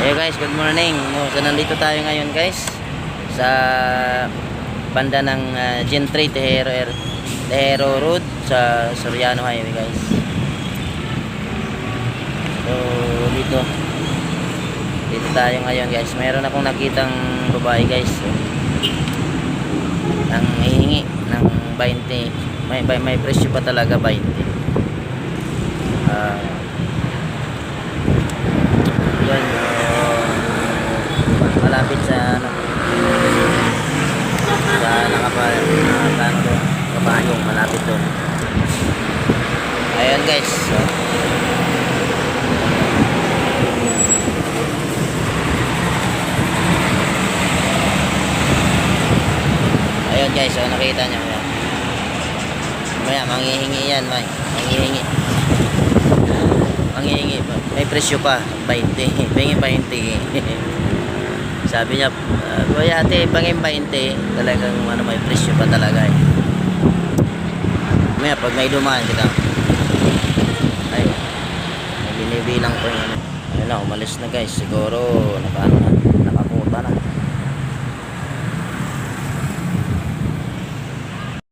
Hey guys, good morning. So nandito tayo ngayon guys sa banda ng Gen 3 Tejero Road sa Soriano Highway guys. So dito tayo ngayon guys. Meron akong nakitang babae guys. Ang hihingi ng 20. May presyo pa talaga 20. Yan, malapit sa nakapayong malapit doon. Ayan guys, ayun guys, so nakita nyo yan. Maya manghihingi yan, manghihingi may presyo pa 20 pengin 20 sabi niya kuya ate pengin 20 talagang may presyo pa talaga maya pag may dumaan kita ay binibilang ko yun. Ayun na, umalis na guys, siguro nakaano